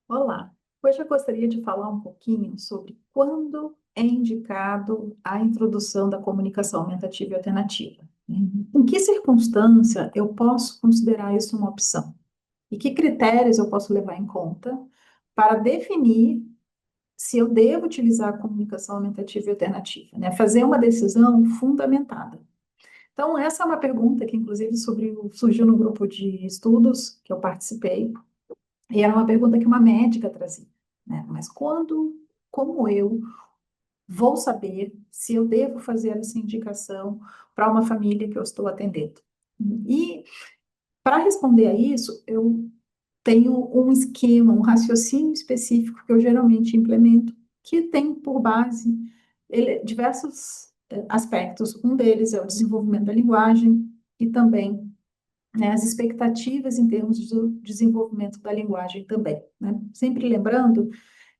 Olá, hoje eu gostaria de falar um pouquinho sobre quando é indicado a introdução da comunicação aumentativa e alternativa. Em que circunstância eu posso considerar isso uma opção? E que critérios eu posso levar em conta para definir se eu devo utilizar a comunicação aumentativa e alternativa, né? Fazer uma decisão fundamentada. Então, essa é uma pergunta que, inclusive, surgiu no grupo de estudos que eu participei, e era uma pergunta que uma médica trazia, né? Mas como eu vou saber se eu devo fazer essa indicação para uma família que eu estou atendendo? E para responder a isso, eu tenho um esquema, um raciocínio específico que eu geralmente implemento, que tem por base diversos aspectos. Um deles é o desenvolvimento da linguagem e também, né, as expectativas em termos do desenvolvimento da linguagem também, né? Sempre lembrando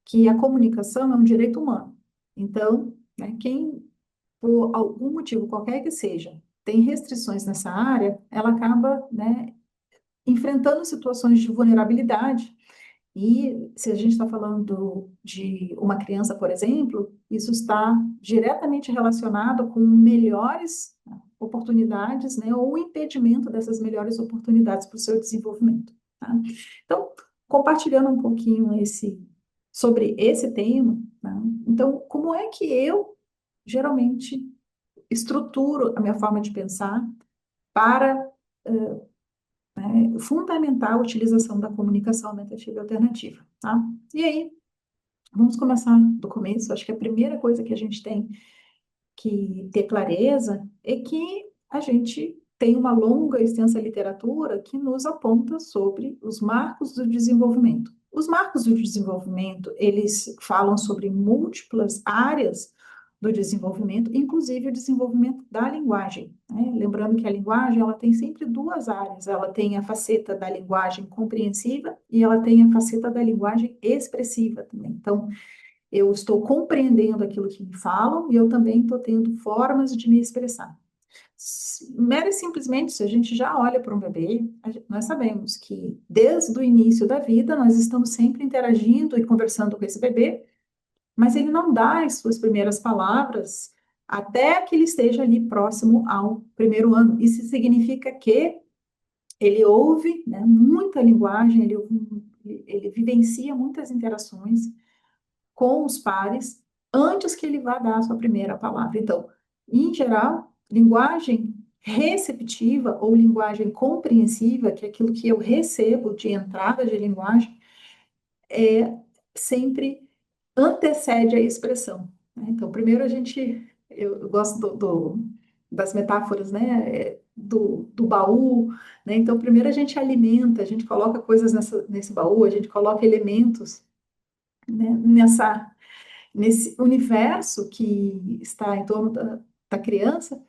que a comunicação é um direito humano. Então, né, quem, por algum motivo qualquer que seja, tem restrições nessa área, ela acaba, né, enfrentando situações de vulnerabilidade. E se a gente está falando de uma criança, por exemplo, isso está diretamente relacionado com melhores oportunidades, né, ou o impedimento dessas melhores oportunidades para o seu desenvolvimento. Tá? Então, compartilhando um pouquinho sobre esse tema, tá? Então, como é que eu geralmente estruturo a minha forma de pensar para fundamentar a utilização da comunicação aumentativa e alternativa, tá? E aí, vamos começar do começo. Acho que a primeira coisa que a gente tem que ter clareza é que a gente tem uma longa e extensa literatura que nos aponta sobre os marcos do desenvolvimento. Os marcos do desenvolvimento, eles falam sobre múltiplas áreas do desenvolvimento, inclusive o desenvolvimento da linguagem, né? Lembrando que a linguagem, ela tem sempre duas áreas. Ela tem a faceta da linguagem compreensiva e ela tem a faceta da linguagem expressiva também. Então, eu estou compreendendo aquilo que me falam e eu também estou tendo formas de me expressar. Mera e simplesmente, se a gente já olha para um bebê, nós sabemos que desde o início da vida nós estamos sempre interagindo e conversando com esse bebê, mas ele não dá as suas primeiras palavras até que ele esteja ali próximo ao primeiro ano. Isso significa que ele ouve, né, muita linguagem, ele vivencia muitas interações com os pares antes que ele vá dar a sua primeira palavra. Então, em geral, linguagem receptiva ou linguagem compreensiva, que é aquilo que eu recebo de entrada de linguagem, é sempre antecede a expressão, né? Então, primeiro eu gosto das metáforas, né? Do baú, né? Então, primeiro a gente alimenta, a gente coloca coisas nesse baú, a gente coloca elementos, né, nesse universo que está em torno da criança,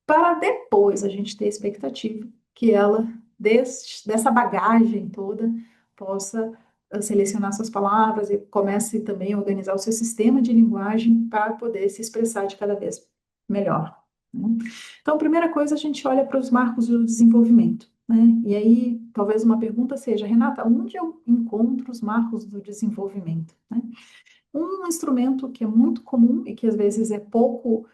para depois a gente ter expectativa que ela, dessa bagagem toda, possa selecionar suas palavras e comece também a organizar o seu sistema de linguagem para poder se expressar de cada vez melhor, né? Então, a primeira coisa, a gente olha para os marcos do desenvolvimento, né? E aí, talvez uma pergunta seja, Renata, onde eu encontro os marcos do desenvolvimento, né? Um instrumento que é muito comum e que às vezes é pouco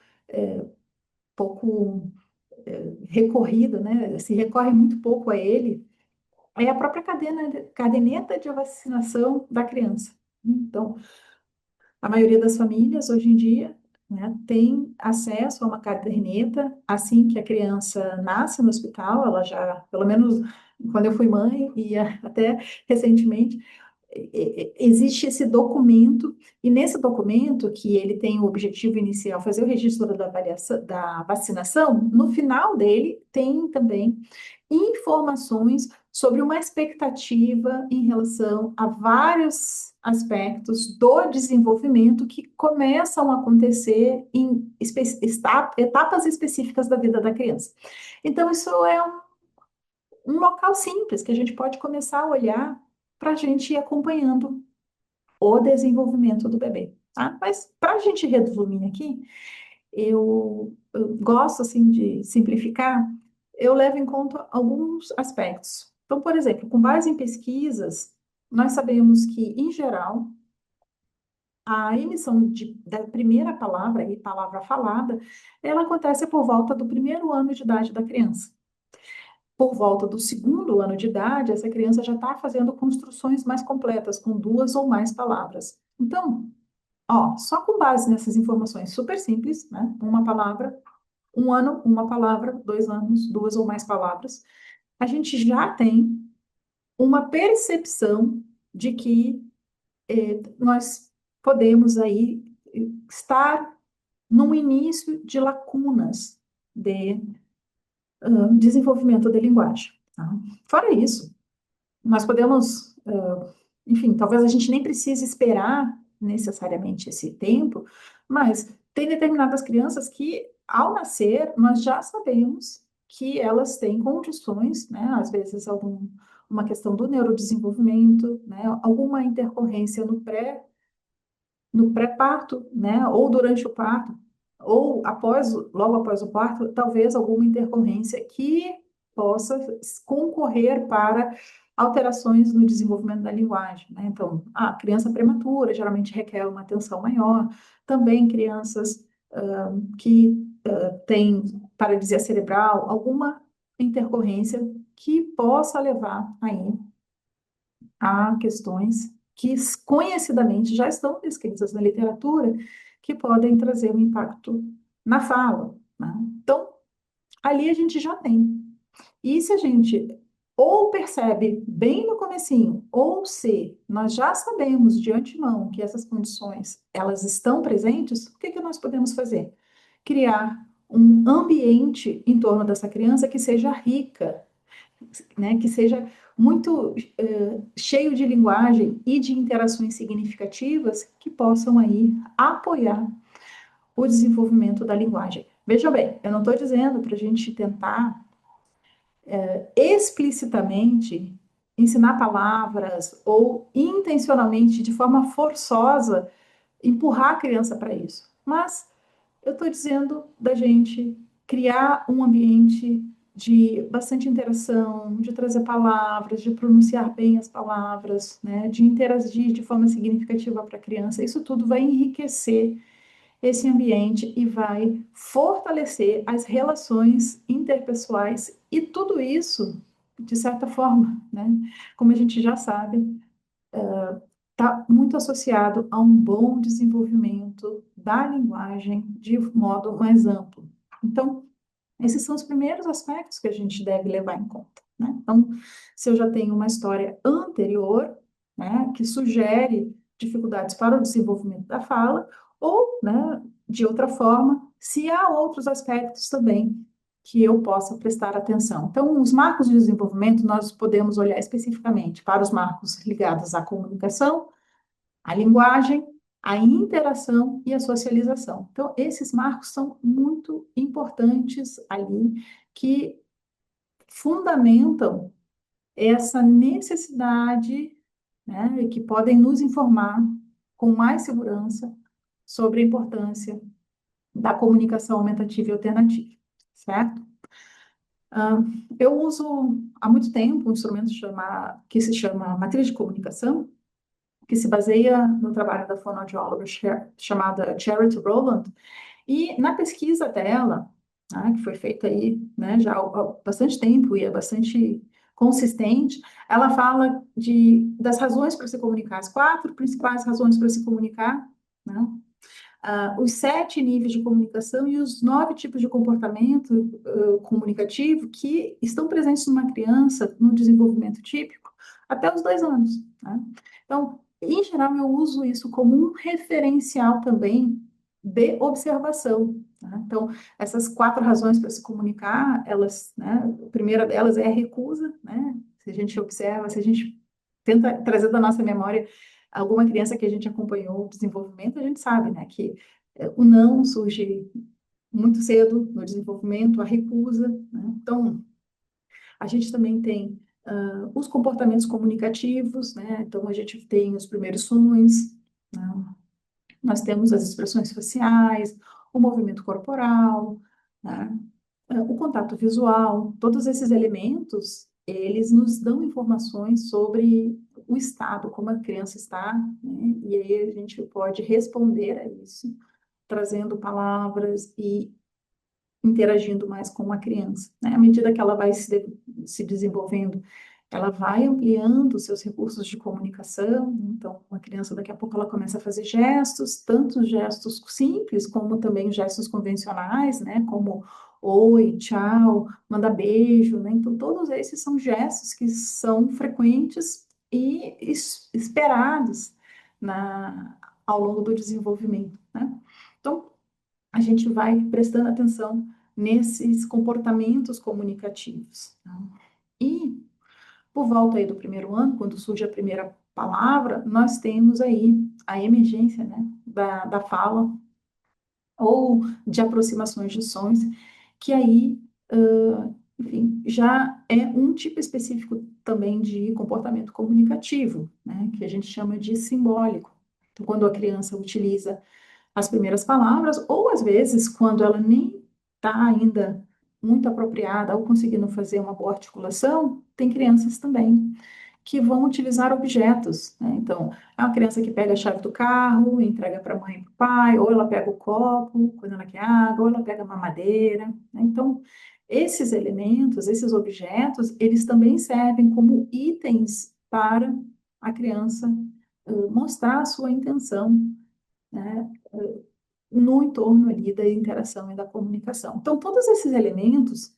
recorrido, né? Se recorre muito pouco a ele, é a própria caderneta de vacinação da criança. Então, a maioria das famílias hoje em dia, né, tem acesso a uma caderneta assim que a criança nasce no hospital. Ela já, pelo menos quando eu fui mãe e até recentemente, existe esse documento, e nesse documento, que ele tem o objetivo inicial, fazer o registro da vacinação, no final dele tem também informações sobre uma expectativa em relação a vários aspectos do desenvolvimento que começam a acontecer em etapas específicas da vida da criança. Então, isso é um local simples que a gente pode começar a olhar para a gente ir acompanhando o desenvolvimento do bebê, tá? Mas para a gente resumir aqui, eu gosto assim de simplificar, eu levo em conta alguns aspectos. Então, por exemplo, com base em pesquisas, nós sabemos que, em geral, a emissão da primeira palavra, e palavra falada, ela acontece por volta do primeiro ano de idade da criança. Por volta do segundo ano de idade, essa criança já está fazendo construções mais completas, com duas ou mais palavras. Então, ó, só com base nessas informações super simples, né? Uma palavra, um ano, uma palavra, 2 anos, duas ou mais palavras, a gente já tem uma percepção de que nós podemos aí estar num início de lacunas de desenvolvimento da linguagem. Tá? Fora isso, nós podemos, enfim, talvez a gente nem precise esperar necessariamente esse tempo, mas tem determinadas crianças que, ao nascer, nós já sabemos que elas têm condições, né, às vezes uma questão do neurodesenvolvimento, né, alguma intercorrência no pré-parto, né, ou durante o parto, ou logo após o parto, talvez alguma intercorrência que possa concorrer para alterações no desenvolvimento da linguagem, né? Então, a criança prematura geralmente requer uma atenção maior, também crianças que têm paralisia cerebral, alguma intercorrência que possa levar aí há questões que conhecidamente já estão descritas na literatura que podem trazer um impacto na fala, né? Então, ali a gente já tem. E se a gente ou percebe bem no comecinho, ou se nós já sabemos de antemão que essas condições elas estão presentes, o que que nós podemos fazer? Criar um ambiente em torno dessa criança que seja rica, né, que seja muito cheio de linguagem e de interações significativas que possam aí apoiar o desenvolvimento da linguagem. Veja bem, eu não estou dizendo para a gente tentar explicitamente ensinar palavras ou intencionalmente, de forma forçosa, empurrar a criança para isso. Mas eu estou dizendo da gente criar um ambiente de bastante interação, de trazer palavras, de pronunciar bem as palavras, né, de interagir de forma significativa para a criança. Isso tudo vai enriquecer esse ambiente e vai fortalecer as relações interpessoais e tudo isso, de certa forma, né, como a gente já sabe, está muito associado a um bom desenvolvimento da linguagem de modo mais amplo. Então, esses são os primeiros aspectos que a gente deve levar em conta, né? Então, se eu já tenho uma história anterior, né, que sugere dificuldades para o desenvolvimento da fala, ou, né, de outra forma, se há outros aspectos também que eu possa prestar atenção. Então, os marcos de desenvolvimento, nós podemos olhar especificamente para os marcos ligados à comunicação, à linguagem, à interação e à socialização. Então, esses marcos são muito importantes ali, que fundamentam essa necessidade, né, e que podem nos informar com mais segurança sobre a importância da comunicação aumentativa e alternativa, certo? Ah, eu uso há muito tempo um instrumento que se chama matriz de comunicação, que se baseia no trabalho da fonoaudióloga chamada Charity Rowland, e na pesquisa dela, né, que foi feita aí, né, já há bastante tempo e é bastante consistente, ela fala das razões para se comunicar, as 4 principais razões para se comunicar, né, os 7 níveis de comunicação e os 9 tipos de comportamento comunicativo que estão presentes numa criança no desenvolvimento típico até os 2 anos. Né? Então, em geral, eu uso isso como um referencial também de observação. Né? Então, essas 4 razões para se comunicar, elas, né, a primeira delas é a recusa, né? Se a gente observa, se a gente tenta trazer da nossa memória alguma criança que a gente acompanhou o desenvolvimento, a gente sabe, né, que o não surge muito cedo no desenvolvimento, a recusa, né? Então, a gente também tem os comportamentos comunicativos, né? Então, a gente tem os primeiros sons, né? Nós temos as expressões faciais, o movimento corporal, né? O contato visual, todos esses elementos, eles nos dão informações sobre o estado, como a criança está, né? E aí a gente pode responder a isso, trazendo palavras e interagindo mais com a criança, né? À medida que ela vai se desenvolvendo, ela vai ampliando os seus recursos de comunicação. Então, uma criança, daqui a pouco, ela começa a fazer gestos, tanto gestos simples, como também gestos convencionais, né? Como oi, tchau, manda beijo, né? Então, todos esses são gestos que são frequentes e esperados ao longo do desenvolvimento, né? Então, a gente vai prestando atenção nesses comportamentos comunicativos, tá? E, por volta aí do primeiro ano, quando surge a primeira palavra, nós temos aí a emergência, né, da fala ou de aproximações de sons, que aí, enfim, já é um tipo específico também de comportamento comunicativo, né, que a gente chama de simbólico. Então, quando a criança utiliza as primeiras palavras, ou às vezes, quando ela nem está ainda muito apropriada ou conseguindo fazer uma boa articulação, tem crianças também que vão utilizar objetos, né? Então, é uma criança que pega a chave do carro, entrega para a mãe e para o pai, ou ela pega o copo quando ela quer água, ou ela pega a mamadeira, né? Então, esses elementos, esses objetos, eles também servem como itens para a criança mostrar a sua intenção, né, no entorno ali da interação e da comunicação. Então, todos esses elementos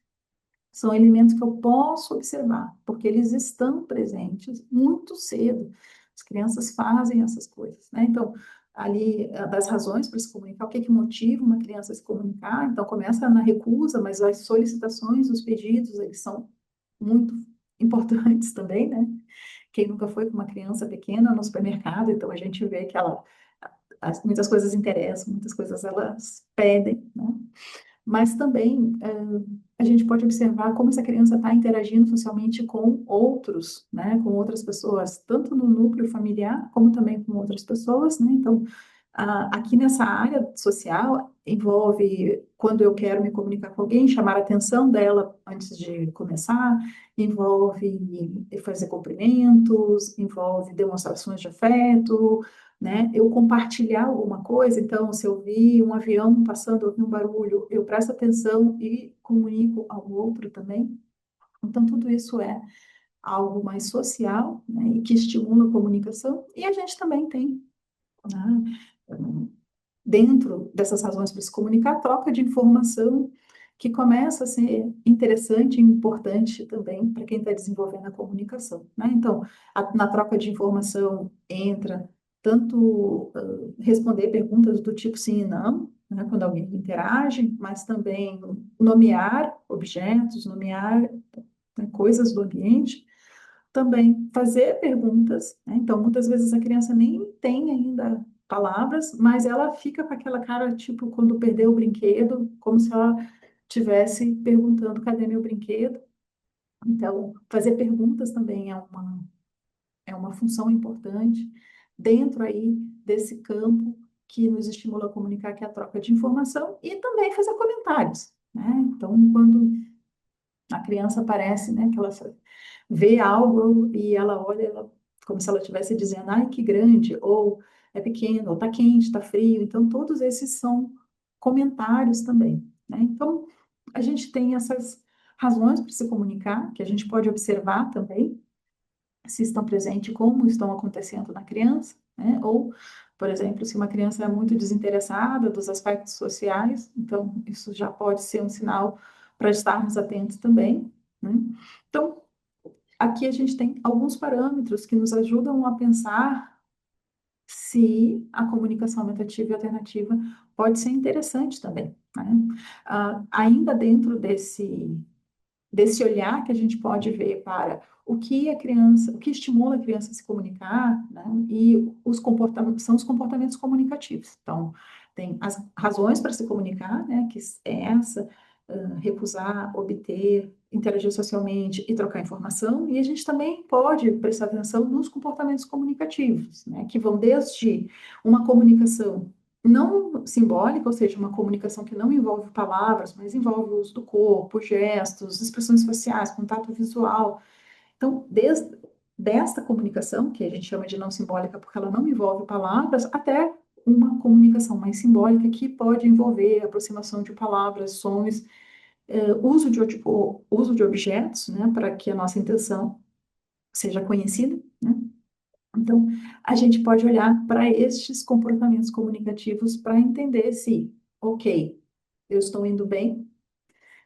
são elementos que eu posso observar, porque eles estão presentes muito cedo. As crianças fazem essas coisas, né? Então, ali, das razões para se comunicar, o que que motiva uma criança a se comunicar? Então, começa na recusa, mas as solicitações, os pedidos, eles são muito importantes também, né? Quem nunca foi com uma criança pequena no supermercado, então a gente vê que muitas coisas interessam, muitas coisas elas pedem, né? Mas também a gente pode observar como essa criança está interagindo socialmente com outros, né, com outras pessoas, tanto no núcleo familiar, como também com outras pessoas, né? Então, aqui nessa área social, envolve, quando eu quero me comunicar com alguém, chamar a atenção dela antes de começar, envolve fazer cumprimentos, envolve demonstrações de afeto, né? Eu compartilhar alguma coisa, então, se eu vi um avião passando, eu vi um barulho, eu presto atenção e comunico ao outro também. Então, tudo isso é algo mais social, né? E que estimula a comunicação. E a gente também tem, né, dentro dessas razões para se comunicar, troca de informação que começa a ser interessante e importante também para quem está desenvolvendo a comunicação, né? Então, na troca de informação entra tanto responder perguntas do tipo sim e não, né, quando alguém interage, mas também nomear objetos, nomear, né, coisas do ambiente, também fazer perguntas, né? Então, muitas vezes a criança nem tem ainda palavras, mas ela fica com aquela cara, tipo, quando perdeu o brinquedo, como se ela estivesse perguntando, cadê meu brinquedo? Então, fazer perguntas também é uma função importante dentro aí desse campo que nos estimula a comunicar, que é a troca de informação, e também fazer comentários, né? Então, quando a criança aparece, né, que ela vê algo e ela olha, como se ela estivesse dizendo, ai, que grande, ou é pequeno, ou tá quente, tá frio. Então, todos esses são comentários também, né? Então, a gente tem essas razões para se comunicar, que a gente pode observar também, se estão presentes, como estão acontecendo na criança, né? Ou, por exemplo, se uma criança é muito desinteressada dos aspectos sociais, então isso já pode ser um sinal para estarmos atentos também, né? Então, aqui a gente tem alguns parâmetros que nos ajudam a pensar se a comunicação aumentativa e alternativa pode ser interessante também, né? Ainda dentro desse olhar que a gente pode ver para o que a criança, o que estimula a criança a se comunicar, né? E os comportamentos são os comportamentos comunicativos. Então, tem as razões para se comunicar, né? Que é essa, recusar, obter, interagir socialmente e trocar informação. E a gente também pode prestar atenção nos comportamentos comunicativos, né? Que vão desde uma comunicação não simbólica, ou seja, uma comunicação que não envolve palavras, mas envolve o uso do corpo, gestos, expressões faciais, contato visual. Então, desde desta comunicação, que a gente chama de não simbólica, porque ela não envolve palavras, até uma comunicação mais simbólica, que pode envolver aproximação de palavras, sons, uso de objetos, né, para que a nossa intenção seja conhecida, né? Então, a gente pode olhar para estes comportamentos comunicativos para entender se, ok, eu estou indo bem,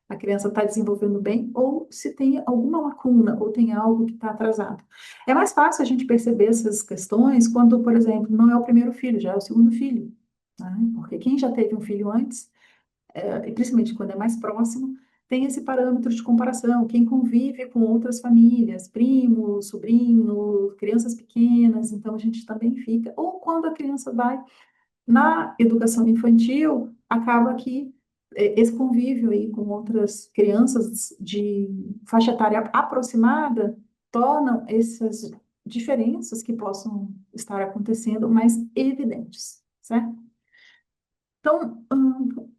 a criança está desenvolvendo bem, ou se tem alguma lacuna, ou tem algo que está atrasado. É mais fácil a gente perceber essas questões quando, por exemplo, não é o primeiro filho, já é o segundo filho, né? Porque quem já teve um filho antes, e principalmente quando é mais próximo, tem esse parâmetro de comparação. Quem convive com outras famílias, primos, sobrinhos, crianças pequenas, então a gente também fica. Ou quando a criança vai na educação infantil, acaba que esse convívio aí com outras crianças de faixa etária aproximada tornam essas diferenças que possam estar acontecendo mais evidentes, certo? Então,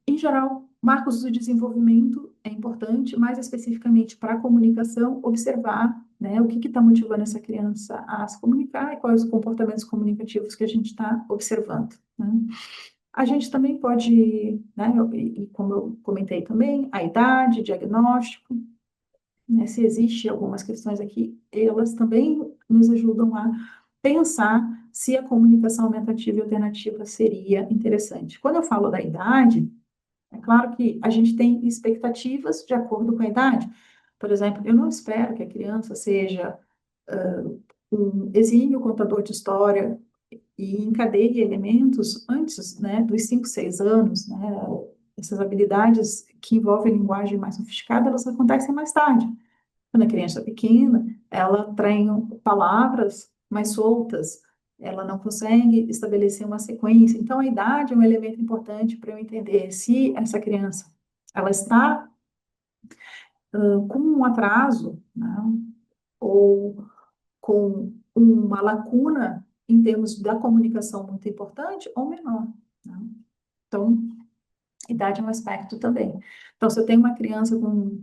em geral, marcos do desenvolvimento é importante, mais especificamente para a comunicação, observar, né, o que está motivando essa criança a se comunicar e quais os comportamentos comunicativos que a gente está observando, né? A gente também pode, né, e como eu comentei também, a idade, diagnóstico, né, se existe algumas questões aqui, elas também nos ajudam a pensar se a comunicação aumentativa e alternativa seria interessante. Quando eu falo da idade, é claro que a gente tem expectativas de acordo com a idade. Por exemplo, eu não espero que a criança seja um exímio contador de história e encadeie elementos antes, né, dos 5, 6 anos, né? Essas habilidades que envolvem linguagem mais sofisticada, elas acontecem mais tarde. Quando a criança é pequena, ela tem palavras mais soltas, ela não consegue estabelecer uma sequência. Então, a idade é um elemento importante para eu entender se essa criança ela está com um atraso, né, ou com uma lacuna em termos da comunicação muito importante ou menor, né? Então, idade é um aspecto também. Então, se eu tenho uma criança com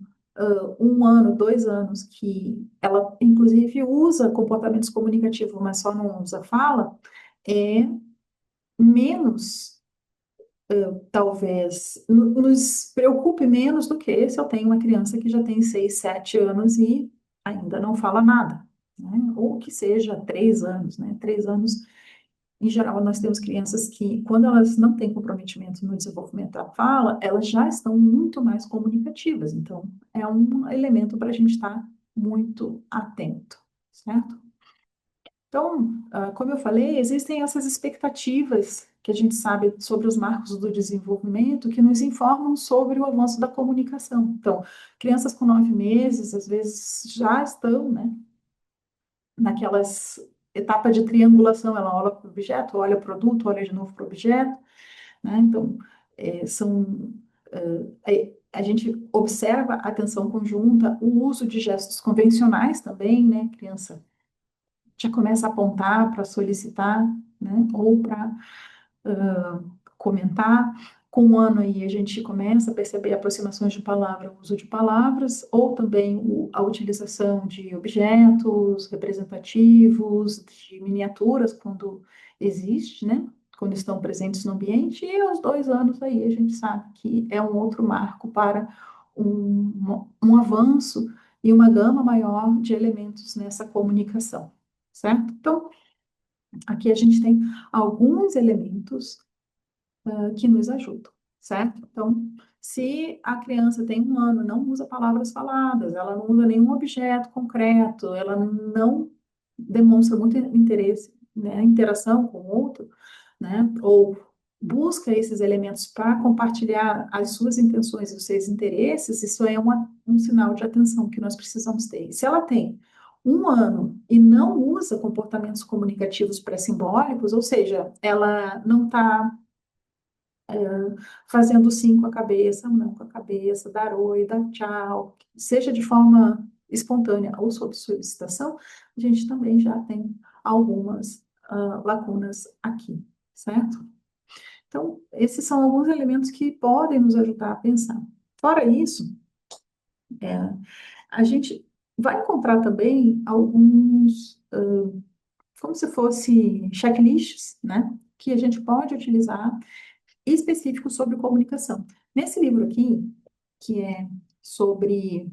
1 ano, 2 anos, que ela, inclusive, usa comportamentos comunicativos, mas só não usa fala, é menos, talvez, nos preocupe menos do que se eu tenho uma criança que já tem 6, 7 anos e ainda não fala nada, né? Ou que seja 3 anos, né? 3 anos. Em geral, nós temos crianças que, quando elas não têm comprometimento no desenvolvimento da fala, elas já estão muito mais comunicativas. Então, é um elemento para a gente estar muito atento, certo? Então, como eu falei, existem essas expectativas que a gente sabe sobre os marcos do desenvolvimento que nos informam sobre o avanço da comunicação. Então, crianças com 9 meses, às vezes, já estão, né, naquelas etapas de triangulação, ela olha para o objeto, olha o produto, olha de novo para o objeto, né? Então, são, a gente observa a atenção conjunta, o uso de gestos convencionais também, né? A criança já começa a apontar para solicitar, né? Ou para comentar. Com 1 ano aí a gente começa a perceber aproximações de palavra, o uso de palavras, ou também a utilização de objetos representativos, de miniaturas, quando existe, né? Quando estão presentes no ambiente, e aos 2 anos aí a gente sabe que é um outro marco para um avanço e uma gama maior de elementos nessa comunicação, certo? Então, aqui a gente tem alguns elementos que nos ajudam, certo? Então, se a criança tem 1 ano, não usa palavras faladas, ela não usa nenhum objeto concreto, ela não demonstra muito interesse, né, interação com o outro, né, ou busca esses elementos para compartilhar as suas intenções e os seus interesses, isso é um sinal de atenção que nós precisamos ter. E se ela tem 1 ano e não usa comportamentos comunicativos pré-simbólicos, ou seja, ela não está fazendo sim com a cabeça, não com a cabeça, dar oi, dar tchau, seja de forma espontânea ou sob solicitação, a gente também já tem algumas lacunas aqui, certo? Então, esses são alguns elementos que podem nos ajudar a pensar. Fora isso, a gente vai encontrar também alguns, como se fosse checklists, né? Que a gente pode utilizar específicos sobre comunicação. Nesse livro aqui, que é sobre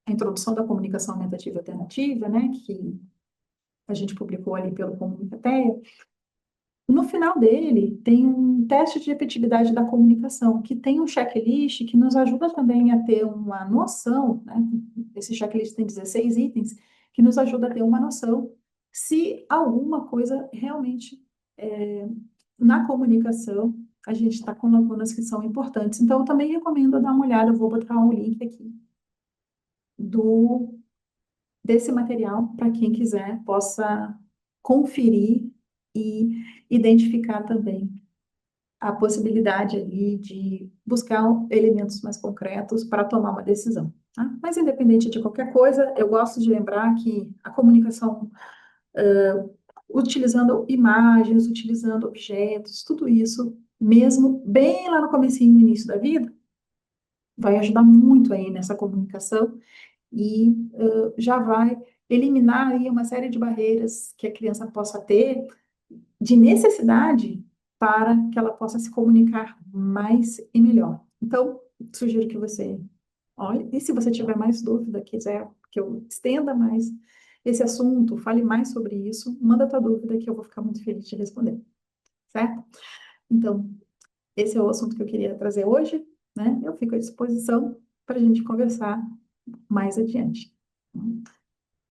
a introdução da comunicação aumentativa alternativa, né? Que a gente publicou ali pelo Comunicateia. No final dele, tem um teste de efetividade da comunicação, que tem um checklist que nos ajuda também a ter uma noção, né? Esse checklist tem 16 itens, que nos ajuda a ter uma noção se alguma coisa realmente na comunicação a gente está com lacunas que são importantes. Então, eu também recomendo dar uma olhada, eu vou botar um link aqui do desse material para quem quiser possa conferir e identificar também a possibilidade ali de buscar elementos mais concretos para tomar uma decisão. Tá? Mas, independente de qualquer coisa, eu gosto de lembrar que a comunicação, utilizando imagens, utilizando objetos, tudo isso, mesmo bem lá no comecinho, no início da vida, vai ajudar muito aí nessa comunicação e já vai eliminar aí uma série de barreiras que a criança possa ter de necessidade para que ela possa se comunicar mais e melhor. Então, sugiro que você olhe, e se você tiver mais dúvida, quiser que eu estenda mais esse assunto, fale mais sobre isso, manda a tua dúvida que eu vou ficar muito feliz de responder, certo? Então, esse é o assunto que eu queria trazer hoje, né? Eu fico à disposição para a gente conversar mais adiante.